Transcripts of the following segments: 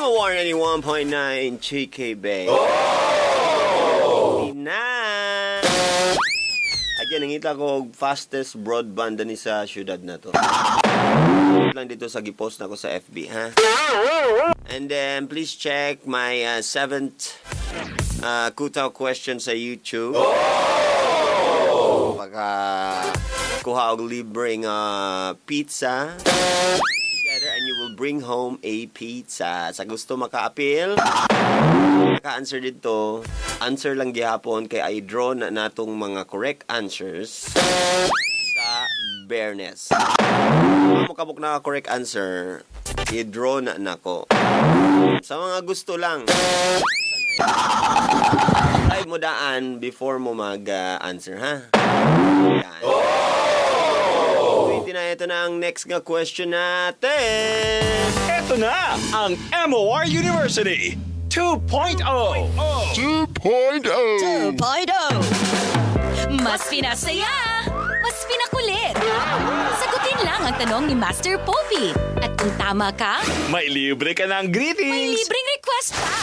MOR 91.9 GK Bay. Oh! Na! Again, nangita ko fastest broadband ni sa syudad na to. Lang dito sa gipost na ko sa FB, ha? And then, please check my 7th Kutaw question sa YouTube. Pagka kuha og libreng pizza together and you will bring home a pizza. Sa gusto maka-appeal, naka-answer dito, answer lang gihapon kay I draw na natong mga correct answers sa Bareness. Kung makabuk na correct answer, i-draw na nako. Sa mga gusto lang, try mo daan before mo mag-answer, ha? Yan. Ito na ang next nga question natin. Ito na ang MOR University 2.0. 2.0. Mas pinasaya, mas pinakulit. Sagutin lang ang tanong ni Master Popi. At kung tama ka, May libre ka ng greetings. may libreng request pa.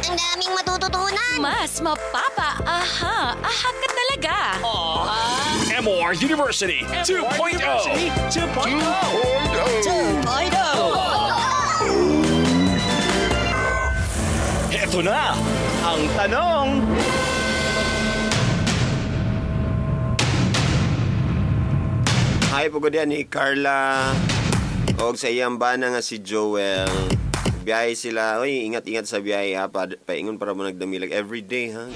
Ang daming matututunan. Mas aha ka talaga. MOR University 2.0. 2.0. Ito na ang tanong. Hi, pagod yan ni Carla. O sa iyang bana nga si Joel. Biyahe sila. Uy, ingat-ingat sa biyahe, ha. Paingon para mo nagdamilag. Everyday, ha.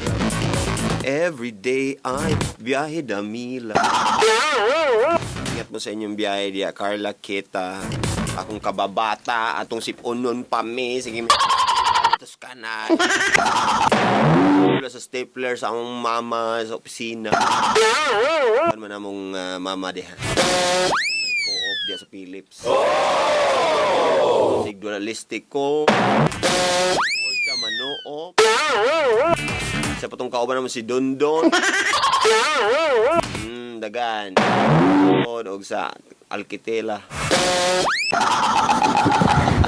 Everyday ay biyahe damila. Ingat mo sa inyong biyahe diya. Carla, Kita, akong kababata, atong sipunon pa me. Sige, tapos ka na. Wala sa stapler sa akong mama sa opisina. Ano man namong mama diha. May co-op diya sa Philips. Sigduralistic ko. Orsa manoop. Sa patong kauban naman si Dondon. Dagan. Og sa Alkitela.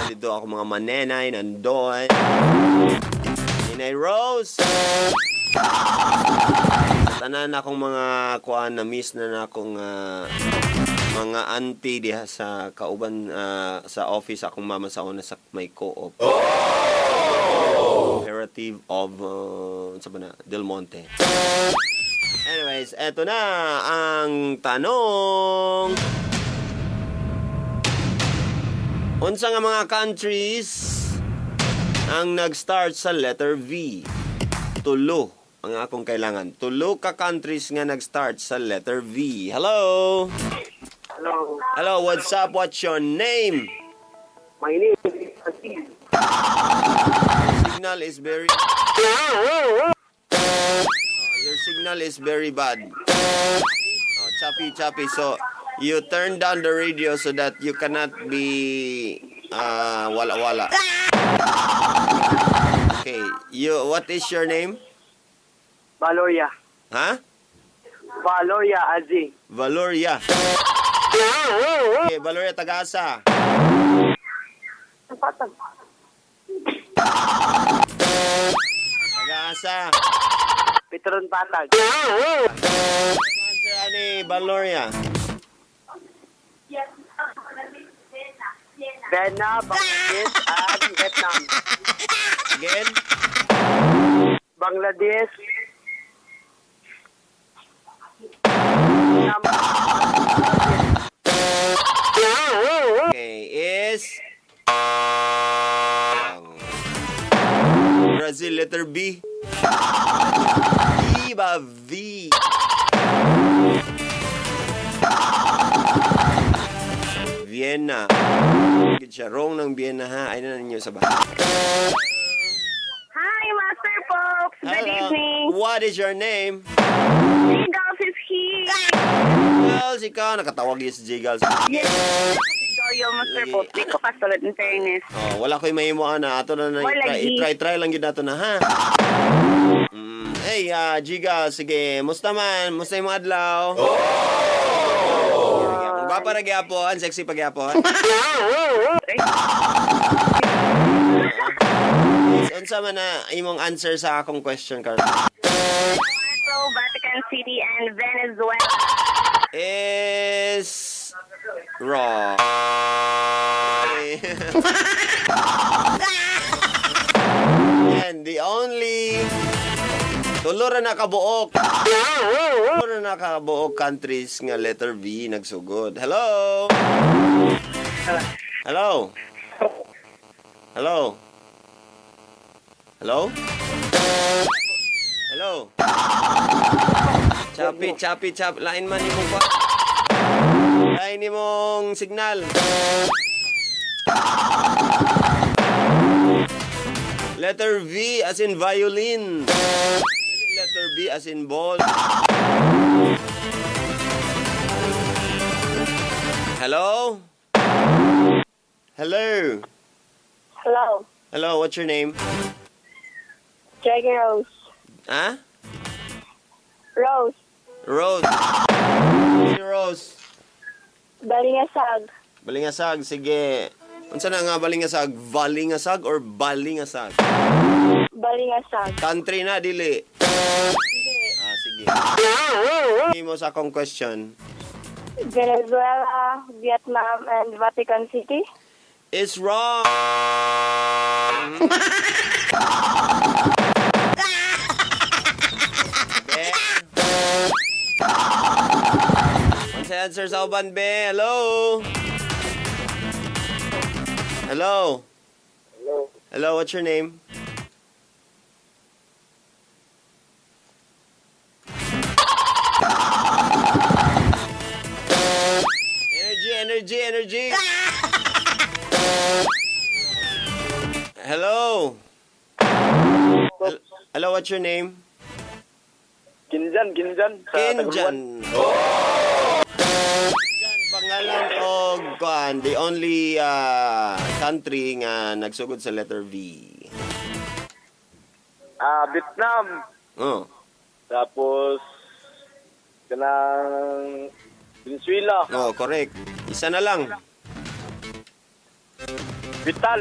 Dito ako mga manenay nandoon. Ninay Rose. Tanan akong mga kuan na miss na akong mga auntie diha sa kauban sa office akong mama sa una sa may co-op. Imperative of Del Monte. Anyways, eto na ang tanong. Unsa nga mga countries ang nag-start sa letter V? Tulo ang akong kailangan. Tulo ka countries nga nag-start sa letter V. Hello? Hello, what's up? What's your name? My name is Aziz. Signal is very... your signal is very bad. Choppy. So, you turn down the radio so that you cannot be wala-wala. Okay, what is your name? Valoria. Ha? Valoria Aziz. Valoria. Okay, Valoria, taga-asa. Taga-asa. Petron Patag. Answer ani Valoria. Vietnam, Bangladesh, and Vietnam. Again? Bangladesh. Okay, is Brazil, letter B. Iba V. Vienna. Gid siya wrong ng Vienna, ha. Ay na ninyo sa bahay. Hi, Master Pops. Good evening. What is your name? Jigals is here. Well, ikaw nakatawag yung si Jigals. Yes. Victoria, Master Pops. Di ko kasulod in fairness. Oh, wala ko'y mahimuan na. Ato na i-try lang yun nato na, ha? Hey, Giga, sige. Musta man? Musta yung mga adlaw? Gapa na gyapon, sexy pa gyapon. Unsa man na imong answer sa akong question, Carla? Toronto, Vatican City, and Venezuela. Is wrong. And the only tulo ra nakabuok countries nga letter V nagsugod. Hello. Hello. Hello. Hello. Hello. Chapi. Lain man imong pa. Lain imong signal. Letter V as in violin. Letter B as in ball. Hello? Hello? Hello. Hello, what's your name? Dragon Rose. Huh? Rose. Rose. Si Rose. Balingasag. Balingasag, sige. Unsa na nga balingasag? Valingasag or balingasag? Balingasag. Country na, dili. Sige. Hindi mo sa akong question. Venezuela, Vietnam, and Vatican City. It's wrong. Be. What's the answer sa uban, be? Hello? Hello? Hello, what's your name? Energy. Hello? Hello, what's your name? Kinjan. Kinjan. Kinjan, pangalan o kuan, the only country nga nagsugod sa letter V. Vietnam. Oh. Tapos, kanang Venezuela. Oh, correct. Isa na lang. Vital.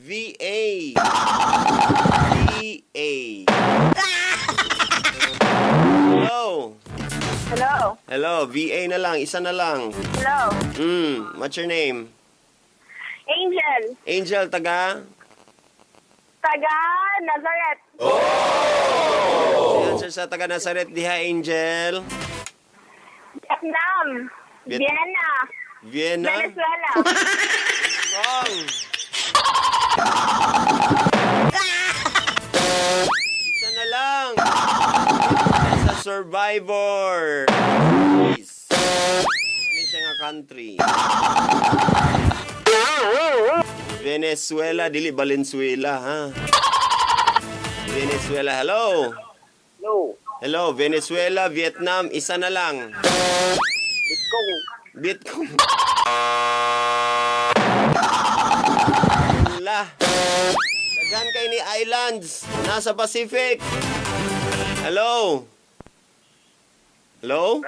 VA. Hello. Hello, VA na lang. Isa na lang. Hello. What's your name? Angel. Angel, taga? Taga Nazareth. Answer sa taga Nazareth diha, Angel. Vietnam. Vienna. Vienna? Venezuela. Wrong. Isa na lang. Sa Survivor. Please. Ano siya nga country? Venezuela, dili Valenzuela, ha? Venezuela, hello? Hello, Venezuela, Vietnam, isa na lang. Bitcoin. Wala. Daghan kay ni islands. Nasa Pacific. Hello? Hello?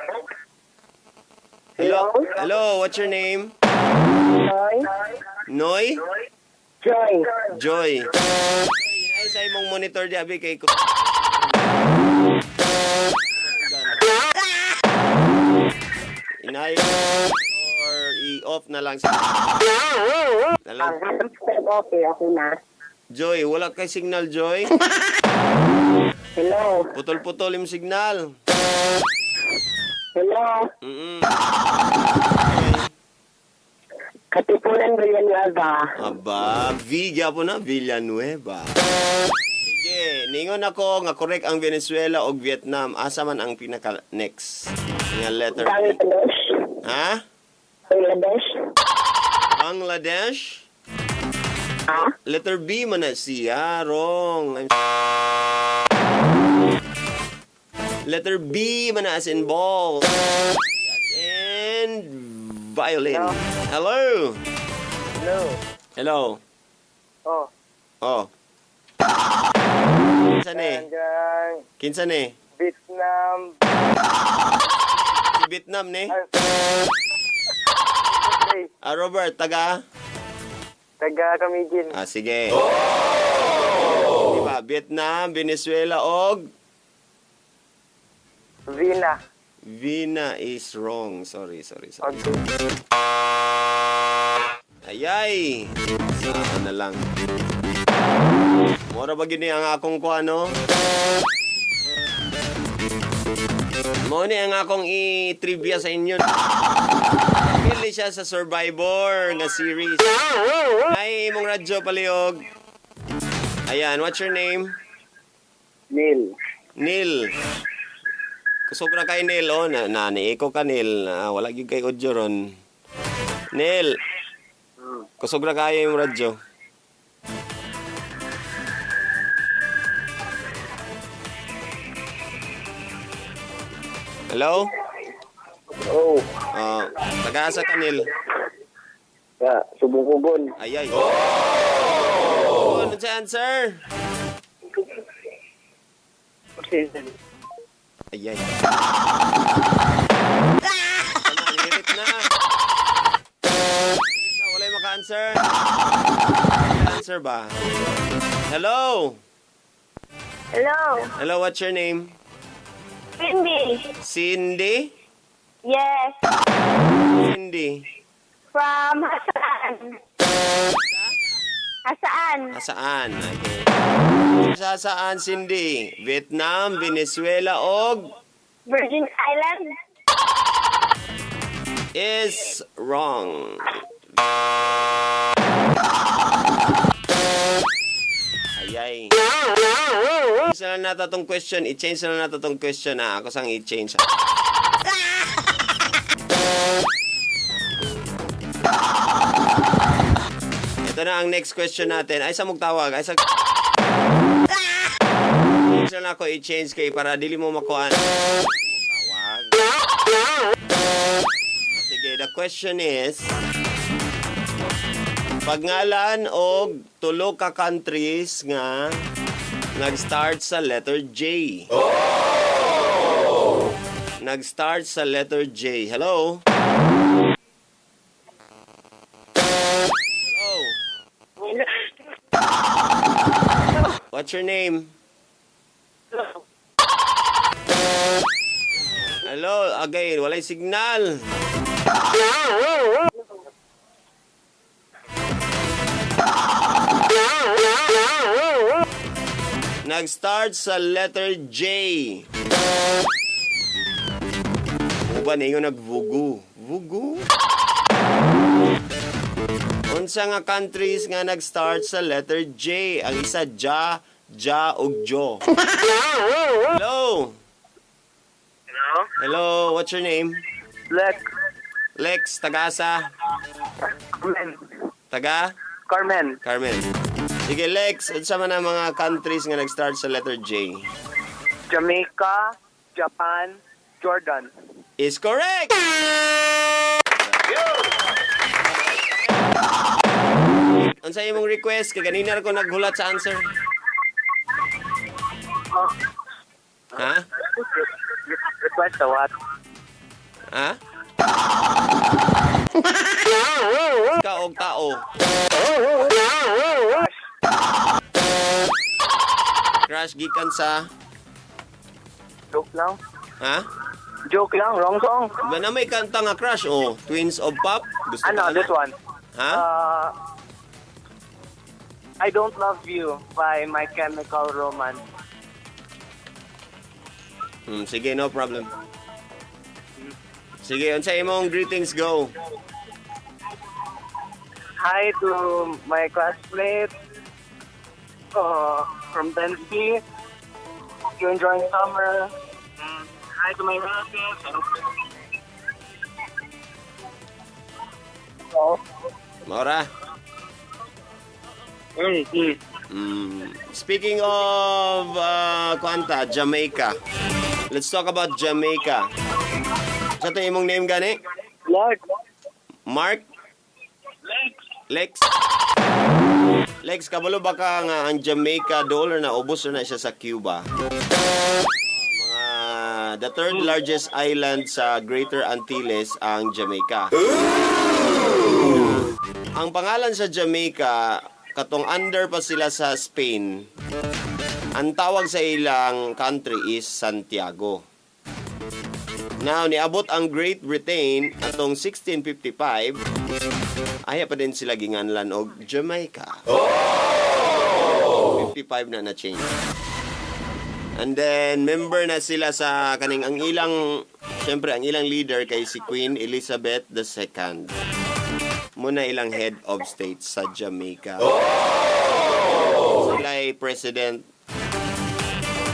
Hello, what's your name? Noy? Joy. Inay sa imong monitor di abi kay ko. Inay or i-off na lang sa. Okay, ako na. Joy, wala kay signal, Joy. Hello. Putol-putol yung signal. Hello. Katipunan Villanueva. Aba, po na, Villanueva. Sige, ningon ako nga correct ang Venezuela o Vietnam. Asa man ang pinaka-next nga letter B? Bangladesh. Ha? Bangladesh. Bangladesh? Ha? Letter B man na siya. Wrong. Letter B man na as in ball. As in violin. Hello? Hello? Oh. Kinsa ni? Kinsa ni? Vietnam. Si Vietnam ni? Robert, taga? Taga Kamigin. Sige. Diba? Vietnam, Venezuela, og Vina. Vina is wrong. Sorry. Okay. Ayay! Saan na lang. Mora ba gini ang akong kuano? Mo ni ang akong i-trivia sa inyo. Pili siya sa Survivor nga series. Ay, imong radyo paliog. Ayan, what's your name? Neil. Neil. Kusog na kay Neil, oh. Naniiko ka, Neil. Wala gyud kay audio ron. Neil. Kusog na kayo yung radyo. Hello? Oh. Taga-asa ka, Neil? Subong-ubon. Ayay. Oh! Ano sa answer? Ayay. Hirit na. Wala'y maka-answer. Answer ba? Hello? Hello. What's your name? Cindy. Cindy? Yes. Cindy. From Hasaan. Hasaan. Saan? Okay. Saan, Cindy? Vietnam, Venezuela, og Virgin Island. is wrong. Ayay. I-change na lang nato tong question. I-change na lang nato tong question. Ako sang i-change. Ito na ang next question natin. Ay, sa magtawag. Ay, sa... I-change na lang ako i-change kay para dili mo makuhaan. Tawag. Sige, the question is... Pagngalan og tulo ka countries nga nag-start sa letter J. Nag-start sa letter J. Hello? Hello? What's your name? Hello? Again, walay signal. Nag-start sa letter J. Uba na yung nagvugu. Vugu? Unsa nga countries nga nag-start sa letter J? Ang isa Ja, ug Jo. Hello? Hello, what's your name? Lex. Lex, taga-asa? Carmen. Taga? Carmen. Carmen. Sige, Lex, unsa man ang mga countries nga nag-start sa letter J? Jamaica, Japan, Jordan. Is correct! Unsa imong request? Kay ganina ra ko naghulat sa answer. Ha? Request to what? Ha? Ka og tao. Crush gikan sa Joke lang. ha? Joke lang. Wrong song. Ba na may kanta nga crush Twins of Pop. Gusto ka na? This one. Ha? I Don't Love You by My Chemical Romance. Sige, no problem. Sige, unsa imong greetings go? Hi to my classmates from Bentley. Hope you're enjoying summer. Hi to my relatives. Maura. Speaking of Jamaica. Let's talk about Jamaica. Sa to imong name gani? Lord. Mark? Lex? Lex, kabalo ba ka nga ang Jamaica dollar na ubos na siya sa Cuba? The third largest island sa Greater Antilles ang Jamaica. Ang pangalan sa Jamaica, katong under pa sila sa Spain, ang tawag sa ilang country is Santiago. Now, niabot ang Great Britain atong 1655, aya pa din sila ginganlan og Jamaica. 55 na na-change. And then, member na sila sa kaning ang ilang, syempre, ang ilang leader kay si Queen Elizabeth II. Muna ilang head of state sa Jamaica. Sila ay president.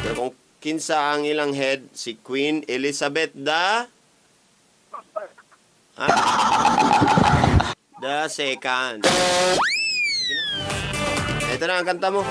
Pero kung kinsa ang ilang head, si Queen Elizabeth the second. Sige na. Ito na ang kanta mo.